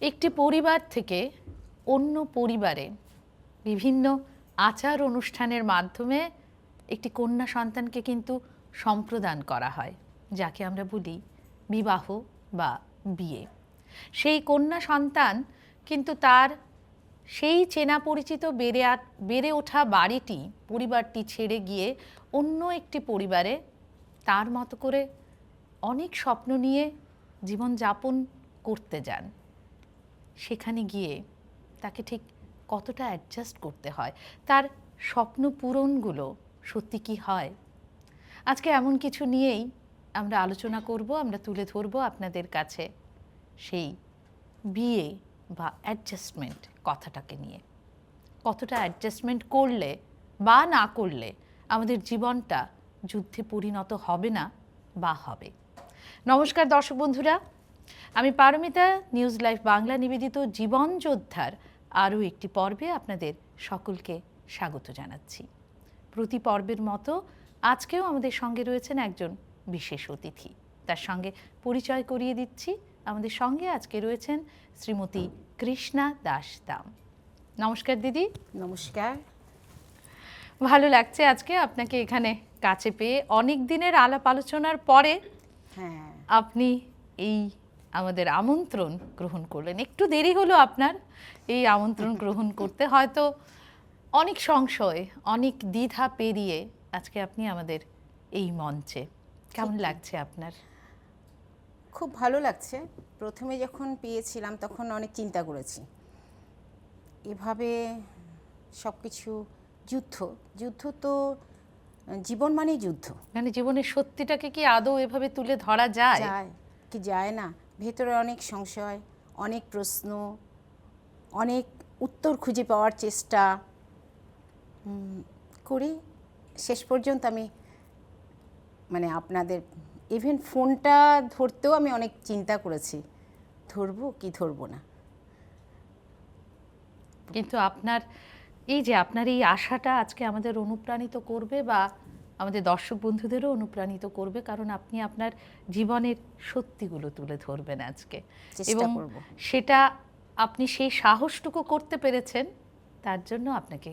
একটি পরিবার থেকে অন্য পরিবারে বিভিন্ন আচার অনুষ্ঠানের মাধ্যমে একটি কন্যা সন্তানকে কিন্তু সম্প্রদান করা হয়, যাকে আমরা বলি বিবাহ বা বিয়ে। সেই কন্যা সন্তান কিন্তু তার সেই চেনা পরিচিত বেড়ে ওঠা বাড়িটি, পরিবারটি ছেড়ে গিয়ে অন্য একটি পরিবারে তার মতো করে অনেক স্বপ্ন নিয়ে জীবনযাপন করতে যান। সেখানে গিয়ে তাকে ঠিক কতটা অ্যাডজাস্ট করতে হয়, তার স্বপ্ন পূরণগুলো সত্যি কি হয়? আজকে এমন কিছু নিয়েই আমরা আলোচনা করব, আমরা তুলে ধরব আপনাদের কাছে সেই বিয়ে বা অ্যাডজাস্টমেন্ট কথাটাকে নিয়ে। কতটা অ্যাডজাস্টমেন্ট করলে বা না করলে আমাদের জীবনটা যুদ্ধে পরিণত হবে না বা হবে। নমস্কার দর্শক বন্ধুরা, আমি পারমিতা, নিউজ লাইভ বাংলা নিবেদিত জীবন যোদ্ধার আরও একটি পর্বে আপনাদের সকলকে স্বাগত জানাচ্ছি। প্রতি পর্বের মতো আজকেও আমাদের সঙ্গে রয়েছেন একজন বিশেষ অতিথি। তার সঙ্গে পরিচয় করিয়ে দিচ্ছি। আমাদের সঙ্গে আজকে রয়েছেন শ্রীমতী কৃষ্ণা দাস দাম। নমস্কার দিদি। নমস্কার। ভালো লাগছে আজকে আপনাকে এখানে কাছে পেয়ে। অনেক দিনের আলাপ আলোচনার পরে আপনি এই আমাদের আমন্ত্রণ গ্রহণ করলেন। একটু দেরি হলো আপনার এই আমন্ত্রণ গ্রহণ করতে, হয়তো অনেক সংশয়, অনেক দ্বিধা পেরিয়ে আজকে আপনি আমাদের এই মঞ্চে। কেমন লাগছে আপনার? খুব ভালো লাগছে। প্রথমে যখন পেয়েছিলাম তখন অনেক চিন্তা করেছি, এভাবে সব কিছু যুদ্ধ তো জীবন মানেই যুদ্ধ। মানে জীবনের সত্যিটাকে কি আদৌ এভাবে তুলে ধরা যায়? কি যায় না। ভেতরে অনেক সংশয়, অনেক প্রশ্ন, অনেক উত্তর খুঁজে পাওয়ার চেষ্টা করি। শেষ পর্যন্ত আমি মানে আপনাদের ইভেন ফোনটা ধরতেও আমি অনেক চিন্তা করেছি, ধরবো কি ধরবো না। কিন্তু আপনার এই আশাটা আজকে আমাদের অনুপ্রাণিত করবে বা আমাদের দর্শক বন্ধুদেরও অনুপ্রাণিত করবে, কারণ আপনি আপনার জীবনের সত্যিগুলো তুলে ধরবেন আজকে, এবং সেটা আপনি সেই সাহসটুকু করতে পেরেছেন, তার জন্য আপনাকে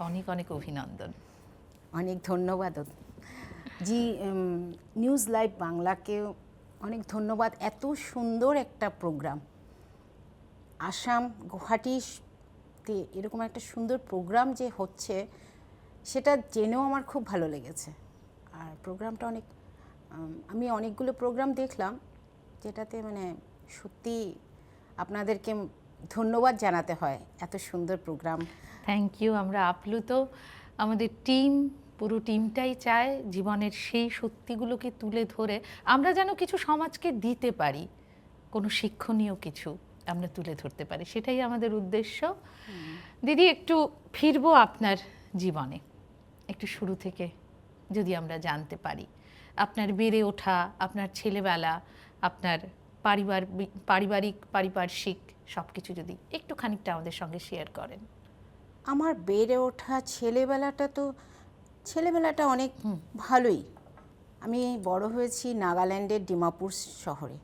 অনেক অনেক অভিনন্দন। অনেক ধন্যবাদ জি। নিউজ লাইভ বাংলাকেও অনেক ধন্যবাদ। এত সুন্দর একটা প্রোগ্রাম, আসাম গুয়াহাটিতে এরকম একটা সুন্দর প্রোগ্রাম যে হচ্ছে সেটা জেনেও আমার খুব ভালো লেগেছে। আর প্রোগ্রামটা আমি অনেকগুলো প্রোগ্রাম দেখলাম, যেটাতে মানে সত্যি আপনাদেরকে ধন্যবাদ জানাতে হয়, এত সুন্দর প্রোগ্রাম। Thank you. আমরা আপ্লুত। আমাদের পুরো টিমটাই চায় জীবনের সেই সত্যিগুলোকে তুলে ধরে আমরা যেন কিছু সমাজকে দিতে পারি, কোনো শিক্ষণীয় কিছু আমরা তুলে ধরতে পারি, সেটাই আমাদের উদ্দেশ্য। দিদি, একটু ফিরবো আপনার জীবনে, একটু শুরু থেকে যদি আমরা জানতে পারি, আপনার বেড়ে ওঠা, আপনার ছেলেবেলা, আপনার পারিপার্শ্বিক সব কিছু যদি একটু খানিকটা আমাদের সঙ্গে শেয়ার করেন। আমার বেড়ে ওঠা ছেলেবেলাটা অনেক ভালোই। আমি বড় হয়েছি নাগাল্যান্ডের ডিমাপুর শহরে।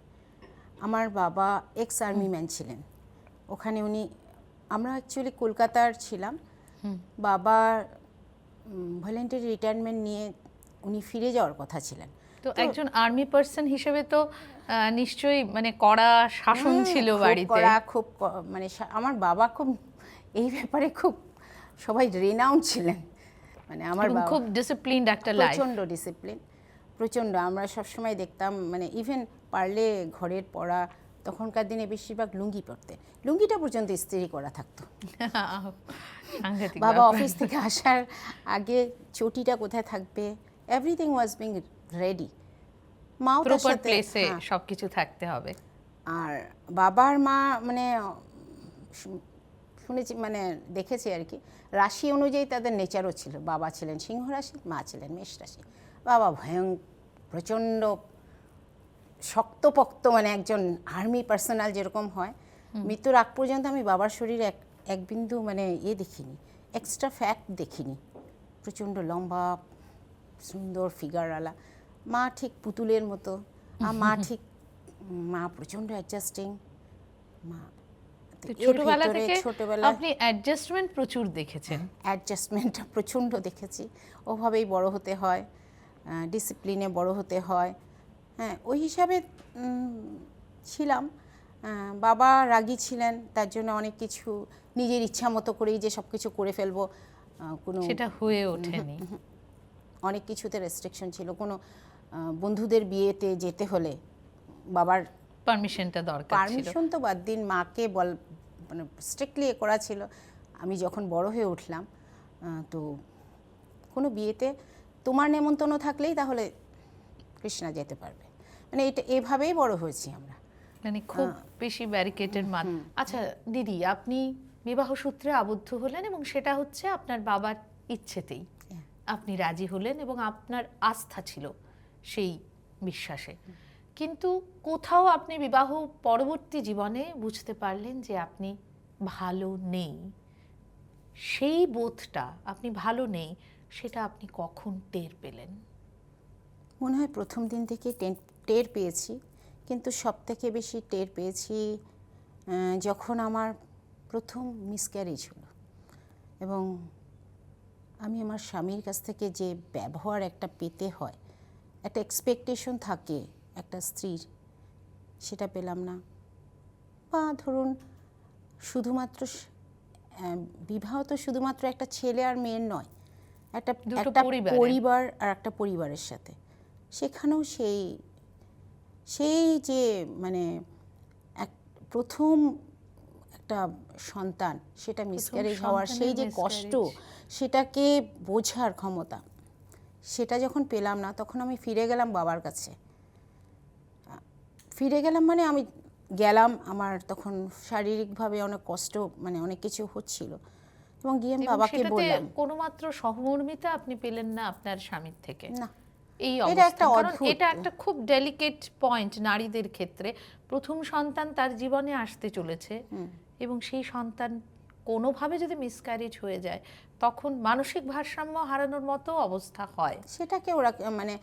আমার বাবা এক্স আর্মি ম্যান ছিলেন ওখানে। আমরা অ্যাকচুয়ালি কলকাতার ছিলাম। বাবার ভলেন্টারি রিটায়ারমেন্ট নিয়ে উনি ফিরে যাওয়ার কথা ছিলেন। তো একজন আর্মি পার্সন হিসেবে তো নিশ্চয়ই মানে কড়া শাসন ছিল বাড়িতে। খুব মানে আমার বাবা খুব এই ব্যাপারে খুব সবাই রেনাউন্ড ছিলেন। মানে আমার বাবা খুব ডিসিপ্লিনড একটা লাইফ, প্রচণ্ড ডিসিপ্লিন, প্রচণ্ড। আমরা সবসময় দেখতাম মানে ইভেন পারলে ঘরের পড়া, তখনকার দিনে বেশিরভাগ লুঙ্গি পরতেন, লুঙ্গিটা পর্যন্ত ইস্ত্রি করা থাকতো। বাবা অফিস থেকে আসার আগে চটিটা কোথায় থাকবে, এভরিথিং ওয়াজ বিং রেডি। মাও তার সাথে সবকিছু থাকতে হবে। আর বাবার মা মানে শুনেছি, মানে দেখেছি আর কি, রাশি অনুযায়ী তাদের নেচারও ছিল। বাবা ছিলেন সিংহ রাশি, মা ছিলেন মেষ রাশি। বাবা প্রচণ্ড শক্তপোক্ত, মানে একজন আর্মি পার্সোনাল যেরকম হয়। মৃত্যুর আগ পর্যন্ত আমি বাবার শরীরে এক বিন্দু মানে দেখিনি, এক্সট্রা ফ্যাট দেখিনি। প্রচণ্ড লম্বা সুন্দর ফিগারওয়ালা। মা ঠিক পুতুলের মতো। মা প্রচণ্ড অ্যাডজাস্টিং। মা তো এর ছোটবেলা ভিতরে থেকে ছোটবেলায় আপনি অ্যাডজাস্টমেন্ট প্রচুর দেখেছেন। অ্যাডজাস্টমেন্টটা প্রচণ্ড দেখেছি, ওভাবেই বড় হতে হয়, ডিসিপ্লিনে বড় হতে হয়। হ্যাঁ, ওই হিসাবে ছিলাম। বাবা রাগী ছিলেন, তার জন্য অনেক কিছু নিজের ইচ্ছা মতো করেই যে সব কিছু করে ফেলবো, কোনো সেটা হয়ে ওঠেনি। অনেক কিছুতে রেস্ট্রিকশন ছিল। কোনো বন্ধুদের বিয়েতে যেতে হলে বাবার পারমিশনটা দরকার ছিল। পারমিশন তো বাদ দিন, মাকে মানে স্ট্রিক্টলি এ করা ছিল। আমি যখন বড় হয়ে উঠলাম, তো কোনো বিয়েতে তোমার নেমন্তন্ন থাকলেই তাহলে কৃষ্ণা যেতে পারবে, মানে এটা এভাবেই বড় হয়েছি আমরা। মানে খুব বেশি ব্যারিকেডের আচ্ছা দিদি, আপনি বিবাহ সূত্রে আবদ্ধ হলেন এবং সেটা হচ্ছে আপনার বাবার ইচ্ছেতেই আপনি রাজি হলেন এবং আপনার আস্থা ছিল সেই বিশ্বাসে। কিন্তু কোথাও আপনি বিবাহ পরবর্তী জীবনে বুঝতে পারলেন যে আপনি ভালো নেই। সেই বোধটা আপনি ভালো নেই, সেটা আপনি কখন টের পেলেন? মনে হয় প্রথম দিন থেকে টের পেয়েছি, কিন্তু সব থেকে বেশি টের পেয়েছি যখন আমার প্রথম মিসক্যারেজ হলো এবং আমি আমার স্বামীর কাছ থেকে যে ব্যবহার একটা পেতে হয়, একটা এক্সপেকটেশন থাকে একটা স্ত্রীর, সেটা পেলাম না। বা ধরুন শুধুমাত্র বিবাহ তো শুধুমাত্র একটা ছেলে আর মেয়ের নয়, একটা পরিবার আর একটা পরিবারের সাথে, সেখানেও সেই যে মানে প্রথম একটা সন্তান, সেটা মিসক্যারেজ হওয়ার সেই যে কষ্ট, সেটাকে বোঝার ক্ষমতা, সেটা যখন পেলাম না, তখন আমি ফিরে গেলাম বাবার কাছে। ফিরে গেলাম মানে আমি গেলাম, আমার তখন শারীরিকভাবে অনেক কষ্ট, মানে অনেক কিছু হচ্ছিল, এবং গিয়ে আমি বাবাকে বললাম। কোনো মাত্র সহমর্মিতা আপনি পেলেন না আপনার স্বামীর থেকে? না, এই এটা একটা কারণ অদ্ভুত, এটা একটা খুব ডেলিকেট পয়েন্ট নারীদের ক্ষেত্রে। প্রথম সন্তান তার জীবনে আসতে চলেছে এবং সেই সন্তান কোনোভাবে যদি মিসক্যারেজ হয়ে যায়, তখন মানসিক ভারসাম্য হারানোর মতো অবস্থা হয়। সেটাকে ওরা মানে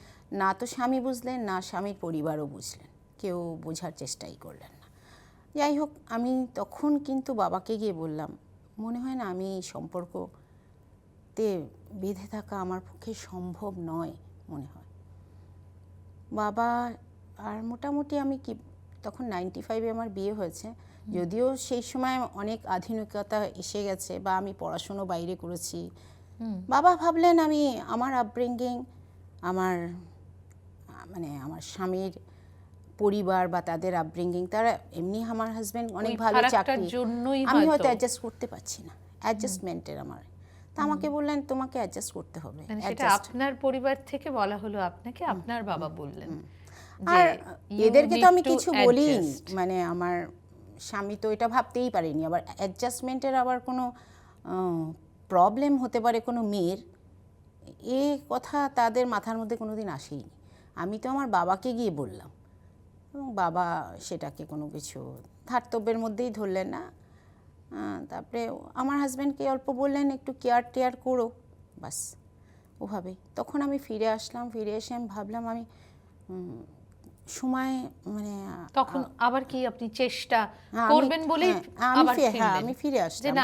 না তো স্বামী বুঝলেন, না স্বামীর পরিবারও বুঝলেন, কেউ বোঝার চেষ্টাই করলেন না। যাই হোক, আমি তখন কিন্তু বাবাকে গিয়ে বললাম, মনে হয় না আমি এই সম্পর্কতে বেঁধে থাকা আমার পক্ষে সম্ভব নয় মনে হয়। বাবা আর মোটামুটি আমি কি তখন 95-এ আমার বিয়ে হয়েছে, যদিও সেই সময় অনেক আধুনিকতা এসে গেছে বা আমি পড়াশুনো বাইরে করেছি। বাবা ভাবলেন আমি আমার আপব্রিঙ্গিং, আমার মানে আমার স্বামীর পরিবার বা তাদের আপব্রিঙ্গিং, তারা এমনি, আমার হাজব্যান্ড অনেক ভালো চাকরি, আমি হয়তো অ্যাডজাস্ট করতে পারছি না, অ্যাডজাস্টমেন্টের আমার। তা আমাকে বললেন তোমাকে অ্যাডজাস্ট করতে হবে। সেটা আপনার পরিবার থেকে বলা হলো আপনাকে, আপনার বাবা বললেন। আর এদেরকে তো আমি কিছু বলিনি, মানে আমার স্বামী তো এটা ভাবতেই পারেনি আবার অ্যাডজাস্টমেন্টের আবার কোনো প্রবলেম হতে পারে কোনো মেয়ের, এ কথা তাদের মাথার মধ্যে কোনোদিন আসেইনি। আমি তো আমার বাবাকে গিয়ে বললাম এবং বাবা সেটাকে কোনো কিছু ধার্তব্যের মধ্যেই ধরলেন না। তারপরে আমার হাজব্যান্ডকে অল্প বললেন একটু কেয়ার করো, বাস ওভাবে। তখন আমি ফিরে আসলাম, ফিরে এসে আমি ভাবলাম আমি সময় মানে তখন আবার কি আপনি চেষ্টা করবেন বলে আমি ফিরে আসলাম,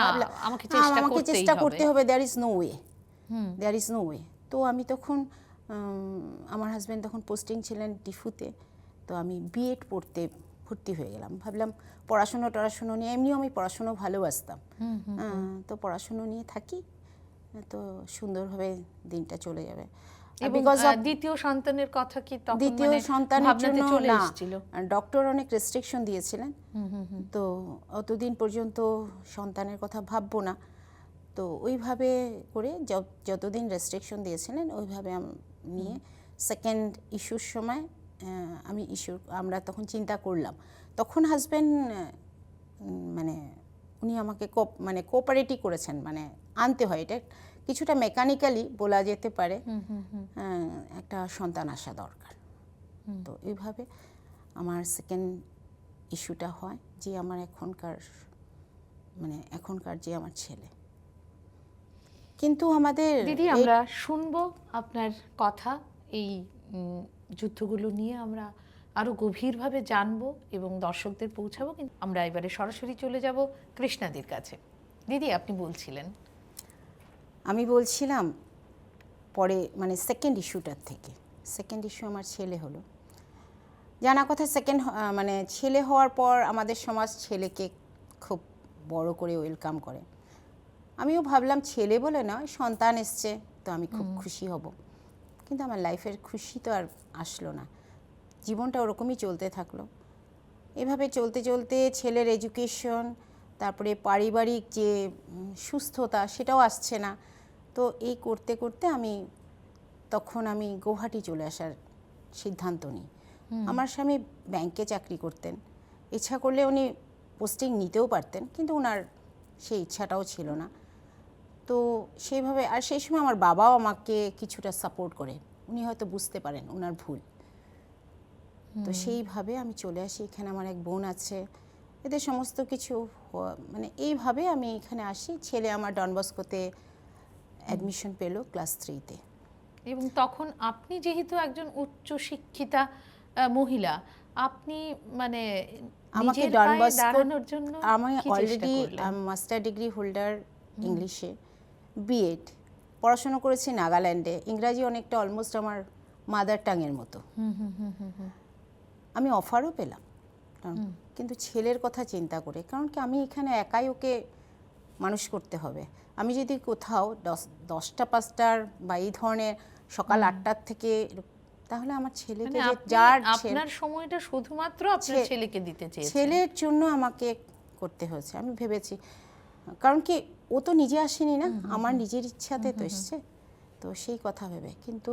আমাকে চেষ্টা করতে হবে, দেয়ার ইজ নো ওয়ে। তো আমি তখন আমার হাজব্যান্ড তখন পোস্টিং ছিলেন ডিফুতে, তো আমি বিএড পড়তে ভর্তি হয়ে গেলাম। ভাবলাম পড়াশুনো নিয়ে, এমনিও আমি পড়াশুনো ভালোবাসতাম, তো পড়াশুনো নিয়ে থাকি, তো সুন্দরভাবে দিনটা চলে যাবে। দ্বিতীয় সন্তানের কথা কি তখন দ্বিতীয় সন্তানের জন্য না, ডক্টর অনেক রেস্ট্রিকশন দিয়েছিলেন, তো অতদিন পর্যন্ত সন্তানের কথা ভাববো না, তো ওইভাবে করে যতদিন রেস্ট্রিকশন দিয়েছিলেন ওইভাবে নিয়ে সেকেন্ড ইস্যুর সময় আমরা তখন চিন্তা করলাম। তখন হাজব্যান্ড মানে উনি আমাকে কোঅপারেটই করেছেন, মানে আনতে হয়, এটা কিছুটা মেকানিক্যালি বলা যেতে পারে, একটা সন্তান আসা দরকার। তো এইভাবে আমার সেকেন্ড ইস্যুটা হয়, যে আমার এখনকার যে আমার ছেলে। কিন্তু আমাদের দিদি, আমরা শুনবো আপনার কথা, এই যুদ্ধগুলো নিয়ে আমরা আরও গভীরভাবে জানবো এবং দর্শকদের পৌঁছাবো। কিন্তু আমরা এবারে সরাসরি চলে যাব কৃষ্ণাদির কাছে। দিদি, আপনি বলছিলেন। আমি বলছিলাম পরে মানে সেকেন্ড ইস্যুটার থেকে। সেকেন্ড ইস্যু আমার ছেলে হলো। জানা কথা মানে ছেলে হওয়ার পর আমাদের সমাজ ছেলেকে খুব বড় করে ওয়েলকাম করে। আমিও ভাবলাম ছেলে বলে নয়, সন্তান এসছে তো আমি খুব খুশি হব। কিন্তু আমার লাইফের খুশি তো আর আসলো না, জীবনটা ওরকমই চলতে থাকলো। এভাবে চলতে চলতে ছেলের এডুকেশন, তারপরে পারিবারিক যে সুস্থতা সেটাও আসছে না। তো এই করতে করতে তখন আমি গৌহাটি চলে আসার সিদ্ধান্ত নিই। আমার স্বামী ব্যাংকে চাকরি করতেন, ইচ্ছা করলে উনি পোস্টিং নিতেও পারতেন, কিন্তু ওনার সেই ইচ্ছাটাও ছিল না। তো সেইভাবে, আর সেই সময় আমার বাবাও আমাকে কিছুটা সাপোর্ট করে, উনি হয়তো বুঝতে পারেন ওনার ভুল। তো সেইভাবে আমি চলে আসি। এখানে আমার এক বোন আছে, এদের সমস্ত কিছু মানে এইভাবে আমি এখানে আসি। ছেলে আমার ডন বস্কোতে অ্যাডমিশন পেল ক্লাস 3-তে। এবং তখন আপনি যেহেতু একজন উচ্চ শিক্ষিতা মহিলা, আপনি মানে আমাকে নিজের ডন পায়ে বস্কো, দাঁড়ানোর জন্য আমি কি চেষ্টা অলরেডি করলেন? মাস্টার ডিগ্রি হোল্ডার ইংলিশে, বিএড পড়াশোনা করেছি নাগাল্যান্ডে। ইংরাজি অনেকটা অলমোস্ট আমার মাদার টাঙের মতো। আমি অফারও পেলাম, কিন্তু ছেলের কথা চিন্তা করে, কারণ কি আমি এখানে একাই ওকে মানুষ করতে হবে। আমি যদি কোথাও 10টা 5টার বা এই ধরনের সকাল 8টার থেকে, তাহলে আমার ছেলেকে মানে যে আপনি যার আপনার সময়টা শুধুমাত্র আপনার ছেলেকে দিতে চেয়েছেন। ছেলের জন্য আমাকে করতে হয়েছে। আমি ভেবেছি, কারণ কি ও তো নিজে আসেনি না, আমার নিজের ইচ্ছাতে তো এসছে। তো সেই কথা ভেবে, কিন্তু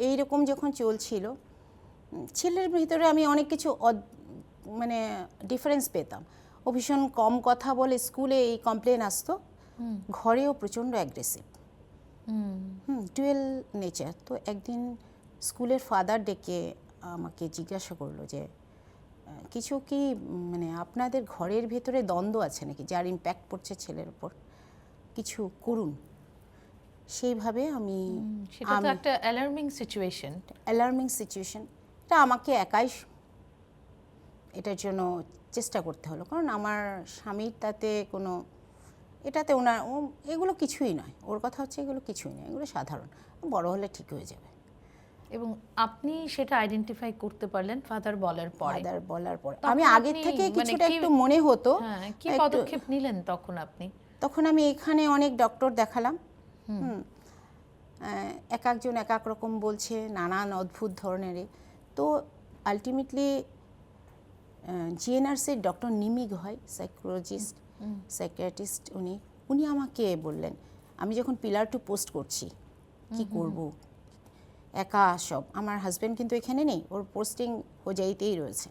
এইরকম যখন চলছিল, ছেলের ভিতরে আমি অনেক কিছু মানে ডিফারেন্স পেতাম। ও ভীষণ কম কথা বলে, স্কুলে এই কমপ্লেন আসতো, ঘরেও প্রচণ্ড অ্যাগ্রেসিভ, ডুয়েল নেচার। তো একদিন স্কুলের ফাদার ডেকে আমাকে জিজ্ঞাসা করলো যে কিছু কি মানে আপনাদের ঘরের ভেতরে দ্বন্দ্ব আছে নাকি, যার ইম্প্যাক্ট পড়ছে ছেলের উপর, কিছু করুন। সেইভাবে সেটা তো একটা অ্যালার্মিং সিচুয়েশন। অ্যালার্মিং সিচুয়েশন, এটা আমাকে একাই এটার জন্য চেষ্টা করতে হলো, কারণ আমার স্বামীর তাতে কোনো, এটাতে ওনার এগুলো কিছুই নয়। ওর কথা হচ্ছে এগুলো কিছুই নয়, এগুলো সাধারণ, বড় হলে ঠিক হয়ে যাবে। এবং আপনি সেটা আইডেন্টিফাই করতে পারলেন ফাদার বলার পরে? ফাদার বলার পরে তখন আমি আগের আপনি থেকে মানে কিছুটা কি, একটু মনে হতো। হ্যাঁ, কি পদক্ষেপ নিলেন তখন আপনি? তখন আমি এখানে অনেক ডক্টর দেখালাম। এক একজন এক এক রকম বলছে, নানান অদ্ভুত ধরনের। তো আলটিমেটলি জিএনআরসির ডক্টর নিমিগ হয়, সাইকোলজিস্ট, সাইকিয়াট্রিস্ট, উনি আমাকে বললেন, আমি যখন পিলার 2 পোস্ট করছি কি করব, একা সব, আমার হাজব্যান্ড কিন্তু এখানে নেই, ওর পোস্টিং হোজাইতেই রয়েছে।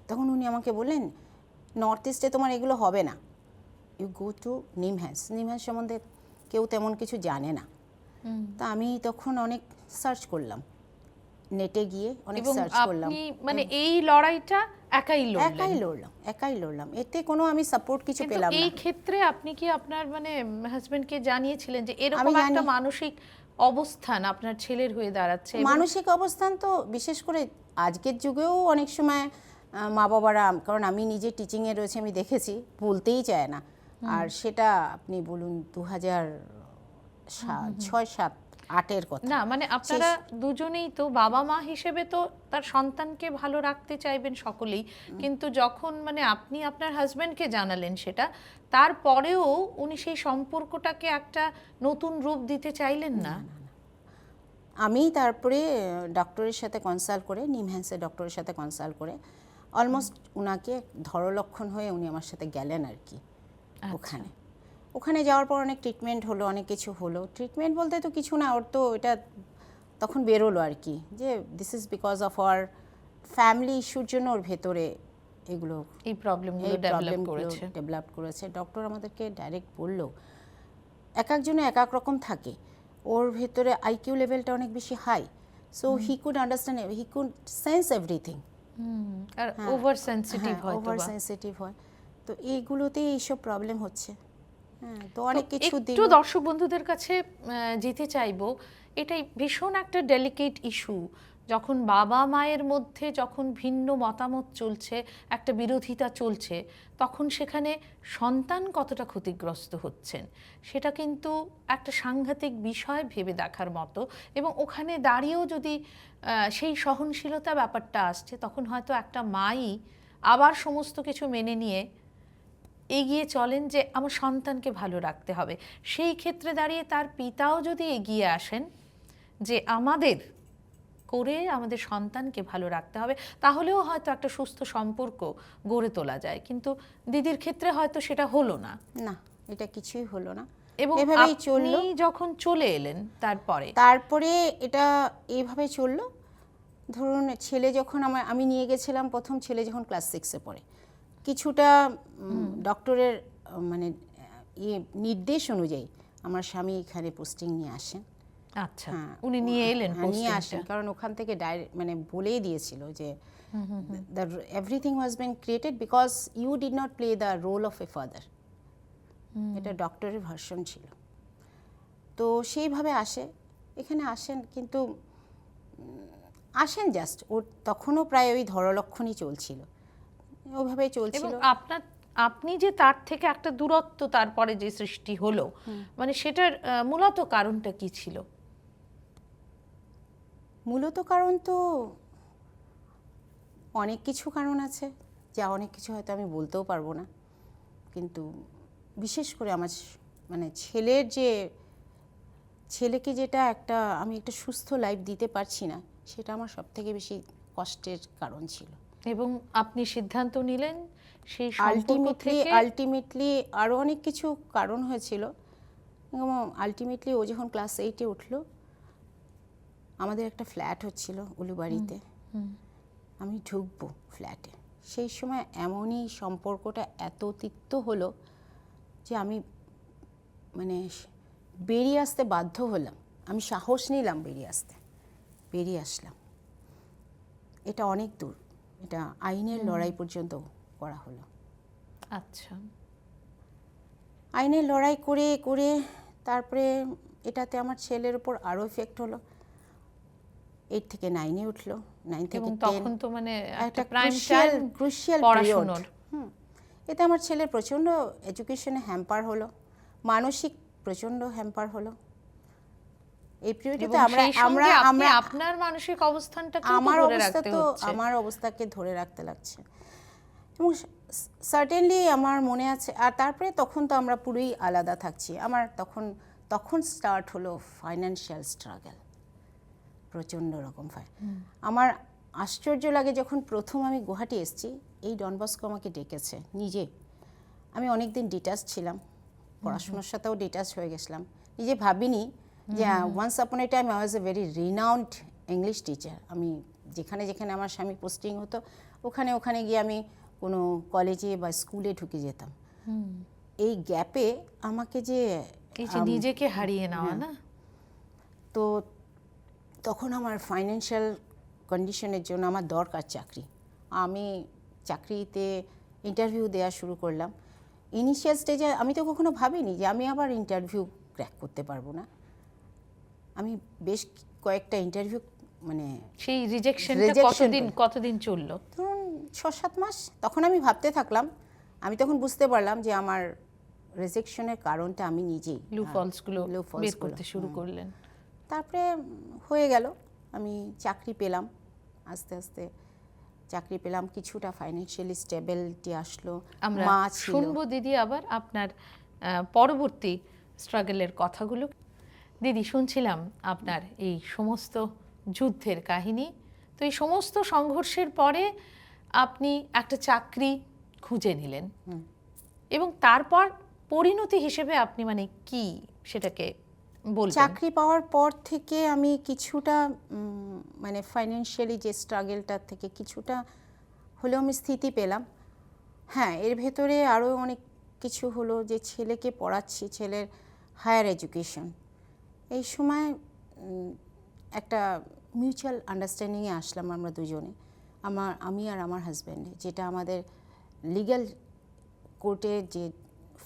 তখন উনি আমাকে বললেন, নর্থ ইস্টে তোমার এগুলো হবে না, you go to NIMHANS. NIMHANS সম্বন্ধে কেউ তেমন কিছু জানে না। তা আমি তখন অনেক সার্চ করলাম, নেটে গিয়ে অনেক সার্চ করলাম। আপনি মানে এই লড়াইটা একাই লড়লাম, এতে কোনো আমি সাপোর্ট কিছু পেলাম না। এই ক্ষেত্রে আপনি কি আপনার মানে হাজবেন্ডকে জানিয়েছিলেন যে এরকম একটা মানসিক অবস্থান আপনার ছেলের হয়ে দাঁড়াচ্ছে? মানসিক অবস্থান তো বিশেষ করে আজকের যুগেও অনেক সময় মা বাবারা, কারণ আমি নিজে টিচিংয়ে রয়েছে, আমি দেখেছি, বলতেই চায় না। আর সেটা আপনি বলুন 2006-7-8-এর কথা না, মানে আপনারা দুজনেই তো বাবা মা হিসেবে তো তার সন্তানকে ভালো রাখতে চাইবেন সকলেই, কিন্তু যখন মানে আপনি আপনার হাজবেন্ডকে জানালেন সেটা, তারপরেও উনি সেই সম্পর্কটাকে একটা নতুন রূপ দিতে চাইলেন না? আমি তারপরে ডক্টরের সাথে কনসাল্ট করে, নিমহ্যান্সের ডক্টরের সাথে কনসাল্ট করে, অলমোস্ট উনাকে ধরলক্ষণ হয়ে উনি আমার সাথে গেলেন আর কি ওখানে যাওয়ার পর অনেক ট্রিটমেন্ট হলো, অনেক কিছু হলো। ট্রিটমেন্ট বলতে তো কিছু না, ওর তো এটা তখন বেরোলো আর কি, যে this is because of our family ইস্যুর জন্য ওর ভেতরে এগুলো, এই প্রবলেমগুলো ডেভেলপ করেছে। ডক্টর আমাদেরকে ডাইরেক্ট বললো, এক একজনে এক এক রকম থাকে, ওর ভেতরে আইকিউ লেভেলটা অনেক বেশি high, so he could understand, he could sense everything. আর ওভার সেনসিটিভ হয়, ওভার সেনসিটিভ হয়, তো এইগুলোতেই এইসব প্রবলেম হচ্ছে। তো অনেক কিছু একটু দর্শক বন্ধুদের কাছে যেতে চাইবো, এটাই ভীষণ একটা ডেলিকেট ইস্যু। যখন বাবা মায়ের মধ্যে যখন ভিন্ন মতামত চলছে, একটা বিরোধিতা চলছে, তখন সেখানে সন্তান কতটা ক্ষতিগ্রস্ত হচ্ছেন সেটা কিন্তু একটা সাংঘাতিক বিষয় ভেবে দেখার মতো। এবং ওখানে দাঁড়িয়েও যদি সেই সহনশীলতা ব্যাপারটা আসছে, তখন হয়তো একটা মাই আবার সমস্ত কিছু মেনে নিয়ে এগিয়ে চলেন যে আমার সন্তানকে ভালো রাখতে হবে। সেই ক্ষেত্রে দাঁড়িয়ে তার পিতাও যদি এগিয়ে আসেন যে আমাদের সন্তানকে ভালো রাখতে হবে, তাহলেও হয়তো একটা সুস্থ সম্পর্ক গড়ে তোলা যায়। কিন্তু দিদির ক্ষেত্রে হয়তো সেটা হলো না। না, এটা কিছুই হলো না, এবং এভাবেই আপনি চললো। যখন চলে এলেন তারপরে এটা এইভাবে চললো। ধরুন ছেলে যখন আমি নিয়ে গেছিলাম, প্রথম ছেলে যখন ক্লাস 6-এ পড়ে, কিছুটা ডক্টরের মানে নির্দেশ অনুযায়ী আমার স্বামী এখানে পোস্টিং নিয়ে আসেন। আচ্ছা, উনি নিয়ে এলেন, নিয়ে আসেন, কারণ ওখান থেকে ডাইরেক্ট মানে বলেই দিয়েছিল যে everything was been created because you did not play the role of a father. এটা ডক্টরের ভার্সন ছিল। তো সেইভাবে এখানে আসেন, কিন্তু আসেন জাস্ট, ওর তখনও প্রায় ওই ধরলক্ষণই চলছিল, ওইভাবেই চলছিল। এবং আপনি যে তার থেকে একটা দূরত্ব তারপরে যে সৃষ্টি হলো, মানে সেটার মূলত কারণটা কি ছিল? মূলত কারণ তো অনেক কিছু কারণ আছে, যা অনেক কিছু হয়তো আমি বলতেও পারবো না, কিন্তু বিশেষ করে আমার মানে ছেলেকে যেটা আমি একটা সুস্থ লাইফ দিতে পারছি না, সেটা আমার সব থেকে বেশি কষ্টের কারণ ছিল। এবং আপনি সিদ্ধান্ত নিলেন সেই সম্পর্ক থেকে। আলটিমেটলি আরও অনেক কিছু কারণ হয়েছিল। এবং আলটিমেটলি ও যখন ক্লাস 8-এ উঠলো, আমাদের একটা ফ্ল্যাট হচ্ছিল উলুবাড়িতে, আমি ঢুকবো ফ্ল্যাটে, সেই সময় এমনই সম্পর্কটা এত তিক্ত হলো যে আমি মানে বেরিয়ে আসতে বাধ্য হলাম। আমি সাহস নিলাম বেরিয়ে আসলাম। এটা অনেক দূর, এটা আইনের লড়াই পর্যন্ত করা হলো। আচ্ছা, আইনের লড়াই করে করে তারপরে এটাতে আমার ছেলের উপর আরও এফেক্ট হলো। 8 থেকে 9-এ উঠলো, 9 থেকে 10। তখন তো মানে একটা ক্রুশিয়াল পড়াশোনার। এতে আমার ছেলের প্রচণ্ড এডুকেশনে হ্যাম্পার হলো, মানসিক প্রচণ্ড হ্যাম্পার হলো। এই পিরিয়ডে আমরা আপনার মানসিক অবস্থানটা আমার অবস্থাকে ধরে রাখতে লাগছে। এবং সার্টেনলি আমার মনে আছে। আর তারপরে তখন তো আমরা পুরোই আলাদা থাকছি। আমার তখন স্টার্ট হলো ফাইন্যান্সিয়াল স্ট্রাগল, প্রচণ্ড রকম। আমার আশ্চর্য লাগে, যখন প্রথম আমি গুয়াহাটি এসেছি, এই ডন বস্কো আমাকে ডেকেছে নিজে। আমি অনেকদিন ডিটাচ ছিলাম, পড়াশোনার সাথেও ডিটাচ হয়ে গেছিলাম। নিজে ভাবিনি যে once upon a time I was a very renowned English teacher. আমি যেখানে যেখানে আমার স্বামী পোস্টিং হতো, ওখানে গিয়ে আমি কোনো কলেজে বা স্কুলে ঢুকে যেতাম। এই গ্যাপে আমাকে যে নিজেকে হারিয়ে নেওয়া না, তো তখন আমার ফাইন্যান্সিয়াল কন্ডিশনের জন্য আমার দরকার চাকরি। আমি চাকরিতে ইন্টারভিউ দেওয়া শুরু করলাম। ইনিশিয়াল স্টেজে আমি তো কখনো ভাবিনি যে আমি আবার ইন্টারভিউ ক্র্যাক করতে পারবো না। আমি বেশ কয়েকটা ইন্টারভিউ মানে সেই রিজেকশনটা কতদিন চললো? ধরুন 6-7 মাস। তখন আমি ভাবতে থাকলাম, আমি তখন বুঝতে পারলাম যে আমার রিজেকশনের কারণটা আমি নিজেই, লুফলসগুলো বের করতে শুরু করলেন। তারপরে হয়ে গেল, আমি চাকরি পেলাম, আস্তে আস্তে চাকরি পেলাম, কিছুটা ফাইন্যান্সিয়ালি স্টেবিলিটি আসলো। আমরা শুনবো দিদি আবার আপনার পরবর্তী স্ট্রাগলের কথাগুলো। দিদি, শুনছিলাম আপনার এই সমস্ত যুদ্ধের কাহিনী। তো এই সমস্ত সংঘর্ষের পরে আপনি একটা চাকরি খুঁজে নিলেন, এবং তারপর পরিণতি হিসেবে আপনি মানে কি সেটাকে বলবেন? চাকরি পাওয়ার পর থেকে আমি কিছুটা মানে ফাইন্যান্সিয়ালি যে স্ট্রাগলটার থেকে কিছুটা হলেও আমি স্থিতি পেলাম। হ্যাঁ, এর ভেতরে আরও অনেক কিছু হলো, যে ছেলেকে পড়াচ্ছি, ছেলের হায়ার এডুকেশন। এই সময় একটা মিউচুয়াল আন্ডারস্ট্যান্ডিংয়ে আসলাম আমরা দুজনে, আমি আর আমার হাজব্যান্ডে, যেটা আমাদের লিগ্যাল কোর্টে যে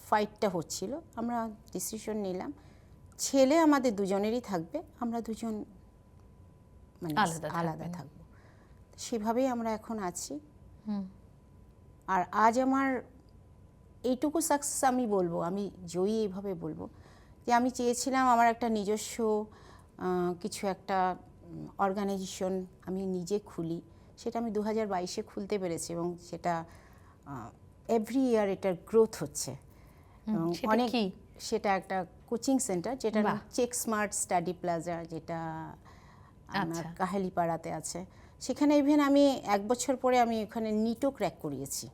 ফাইটটা হচ্ছিল, আমরা ডিসিশন নিলাম ছেলে আমাদের দুজনেরই থাকবে, আমরা দুজন মানে আলাদা আলাদা থাকবেন। থাকবো। সেভাবেই আমরা এখন আছি। হুম। আর আজ আমার এইটুকু সাকসেস আমি বলবো, আমি জয়ী এইভাবে বলবো যে আমি চেয়েছিলাম আমার একটা নিজস্ব কিছু একটা অর্গানাইজেশন আমি নিজে খুলি। সেটা আমি 2022-এ খুলতে পেরেছি এবং সেটা এভরি ইয়ার এটার গ্রোথ হচ্ছে। এবং সেটা অনেক কি? সেটা একটা কোচিং সেন্টার, যেটা নাম বাহ। চেক স্মার্ট স্টাডি প্লাজা, যেটা আমার আচ্ছা। কাহালিপাড়াতে আছে। সেখানে ইভেন আমি 1 বছর পরে আমি ওখানে নিটও ক্র্যাক করিয়েছি।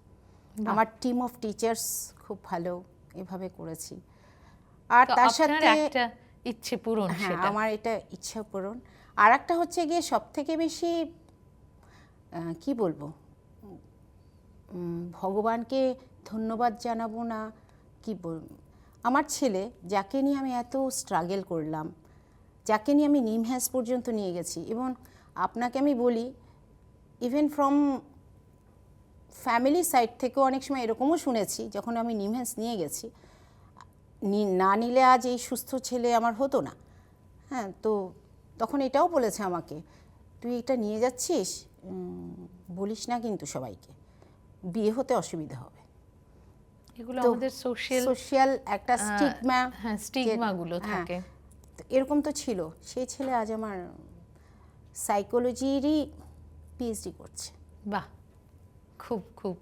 বাহ। আমার টিম অফ টিচার্স খুব ভালো, এভাবে করেছি। আর তো তার আপনার সাথে একটা ইচ্ছে পূরণ হ্যাঁ, সেটা। আমার এটা ইচ্ছা পূরণ। আর একটা হচ্ছে গিয়ে সব থেকে বেশি কি বলবো, ভগবানকে ধন্যবাদ জানাবো না কি বলবো, আমার ছেলে যাকে নিয়ে আমি এত স্ট্রাগল করলাম, যাকে নিয়ে আমি নিমহ্যান্স পর্যন্ত নিয়ে গেছি। এবং আপনাকে আমি বলি, ইভেন ফ্রম ফ্যামিলি সাইড থেকেও অনেক সময় এরকমও শুনেছি, যখন আমি নিমহ্যান্স নিয়ে গেছি, না নিলে আজ এই সুস্থ ছেলে আমার হতো না। হ্যাঁ, তো তখন এটাও বলেছে আমাকে, তুই এটা নিয়ে যাচ্ছিস, বলিস না কিন্তু সবাইকে, বিয়ে হতে অসুবিধা হবে। এগুলো তো আমাদের সোশ্যাল একটা স্টিগমা, হ্যাঁ, স্টিগমা গুলো হ্যাঁ, থাকে। তো এরকম তো ছিল। সেই ছেলে আজ আমার সাইকোলজিরই পিএইচডি করছে। বাহ, খুব খুব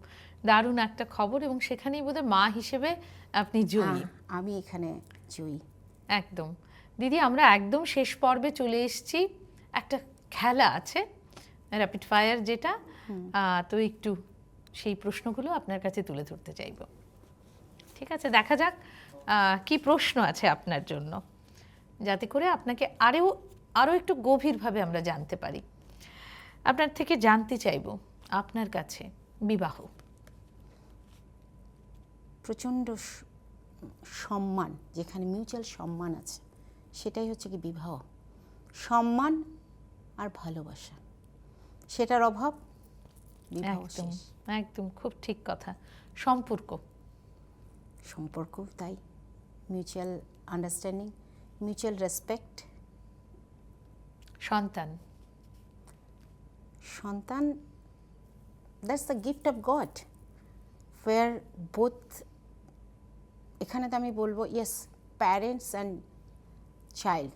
দারুণ একটা খবর। এবং সেখানেই বোধহয় মা হিসেবে আপনি জয়ী। হ্যাঁ, আমি এখানে জয়ী। একদম। দিদি, আমরা একদম শেষ পর্বে চলে এসেছি। একটা খেলা আছে, র্যাপিড ফায়ার, যেটা তো একটু সেই প্রশ্নগুলো আপনার কাছে তুলে ধরতে চাইব। ঠিক আছে, দেখা যাক কি প্রশ্ন আছে আপনার জন্য, যাতে করে আপনাকে আরও একটু গভীরভাবে আমরা জানতে পারি। আপনার থেকে জানতে চাইব আপনার কাছে বিবাহ। প্রচণ্ড সম্মান, যেখানে মিউচুয়াল সম্মান আছে, সেটাই হচ্ছে কি বিবাহ। সম্মান আর ভালোবাসা, সেটার অভাব, বিবাহ একদম শেষ। একদম, খুব ঠিক কথা। সম্পর্ক তাই, মিউচুয়াল আন্ডারস্ট্যান্ডিং, মিউচুয়াল রেসপেক্ট। সন্তান, that's the gift of God, were both, এখানে তো আমি বলবো ইয়েস, প্যারেন্টস অ্যান্ড চাইল্ড,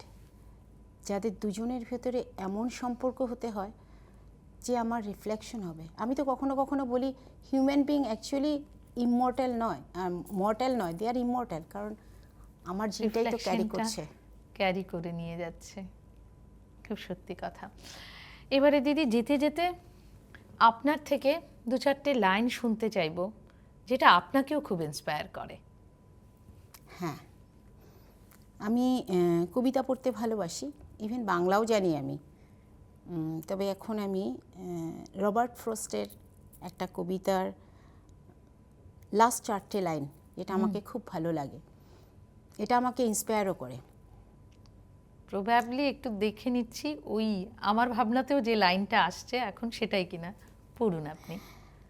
যাদের দুজনের ভেতরে এমন সম্পর্ক হতে হয় যে আমার রিফ্লেকশন হবে। আমি তো কখনো কখনো বলি হিউম্যান বিং অ্যাকচুয়ালি ইমমর্টাল নয়, মর্টাল নয়, দে আর ইমমর্টাল, কারণ আমার জিনটাই তো ক্যারি করছে। ক্যারি করে নিয়ে যাচ্ছে, খুব সত্যি কথা। এবারে দিদি, যেতে যেতে আপনার থেকে 2-4টে লাইন শুনতে চাইবো, যেটা আপনাকেও খুব ইন্সপায়ার করে। হ্যাঁ, আমি কবিতা পড়তে ভালোবাসি, ইভেন বাংলাও জানি আমি। তবে এখন আমি রবার্ট ফ্রস্টের একটা কবিতার লাস্ট 4টে লাইন, যেটা আমাকে খুব ভালো লাগে, এটা আমাকে ইন্সপায়ারও করে। প্রবাবলি একটু দেখে নিচ্ছি, ওই আমার ভাবনাতেও যে লাইনটা আসছে এখন সেটাই কিনা। পড়ুন আপনি।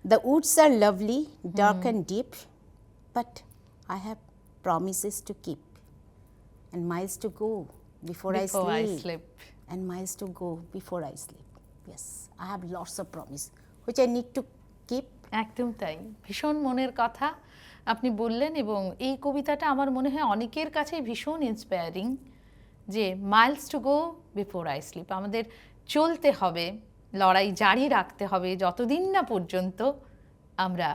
The woods are lovely, dark and deep, but I have promises to keep, and miles to go before I sleep, and miles to go before I sleep. Yes, I have lots of promise which I need to keep. একদম তাই, ভীষণ মনের কথা আপনি বললেন। এবং এই কবিতাটা আমার মনে হয় অনেকের কাছেই ভীষণ ইন্সপায়ারিং, যে Miles to go before I sleep, আমাদের চলতে হবে, লড়াই জারি রাখতে হবে যতদিন না পর্যন্ত আমরা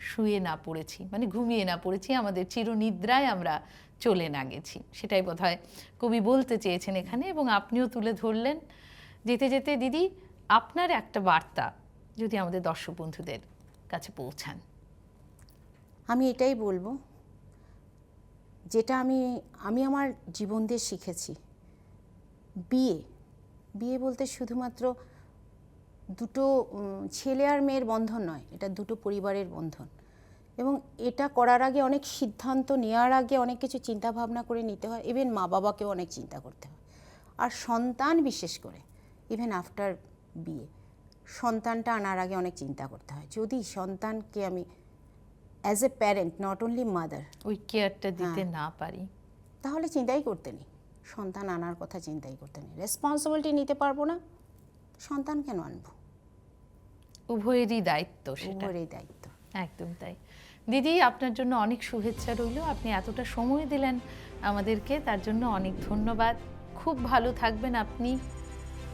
শুয়ে না পড়েছি, মানে ঘুমিয়ে না পড়েছি, আমাদের চিরনিদ্রায় আমরা চলে না গেছি। সেটাই বোধহয় কবি বলতে চেয়েছেন এখানে, এবং আপনিও তুলে ধরলেন। যেতে যেতে দিদি, আপনার একটা বার্তা যদি আমাদের দর্শক বন্ধুদের কাছে পৌঁছান। আমি এটাই বলবো, যেটা আমি আমার জীবন দিয়ে শিখেছি, বিয়ে বলতে শুধুমাত্র দুটো ছেলে আর মেয়ের বন্ধন নয়, এটা দুটো পরিবারের বন্ধন। এবং এটা করার আগে অনেক সিদ্ধান্ত নেওয়ার আগে অনেক কিছু চিন্তা ভাবনা করে নিতে হয়, ইভেন মা বাবাকেও অনেক চিন্তা করতে হয়। আর সন্তান, বিশেষ করে ইভেন আফটার বিয়ে, সন্তানটা আনার আগে অনেক চিন্তা করতে হয়। যদি সন্তানকে আমি as a parent, not only mother, ওই কেয়ারটা দিতে না পারি, তাহলে চিন্তাই করতে নেই। সন্তান আনার কথা চিন্তাই করতে নেই। রেসপন্সিবিলিটি নিতে পারবো না, সন্তান কেন আনবো? উভয়েরই দায়িত্ব সেটা। উভয়েরই দায়িত্ব। একদম তাই। দিদি, আপনার জন্য অনেক শুভেচ্ছা রইল। আপনি এতটা সময় দিলেন আমাদেরকে, তার জন্য অনেক ধন্যবাদ। খুব ভালো থাকবেন আপনি,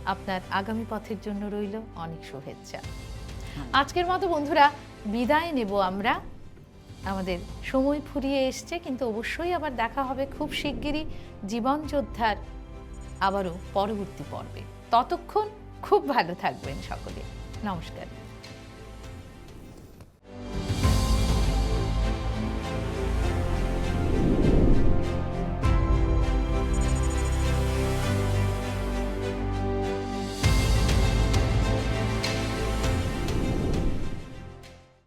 আপনার আগামী পথের জন্য রইল অনেক শুভেচ্ছা। আজকের মতো বন্ধুরা বিদায় নেব আমরা। আমাদের সময় ফুরিয়ে এসছে, কিন্তু অবশ্যই আবার দেখা হবে খুব শিগগিরই জীবন যোদ্ধার আবারও পরবর্তী পর্বে। ততক্ষণ খুব ভালো থাকবেন সকলে। নমস্কার।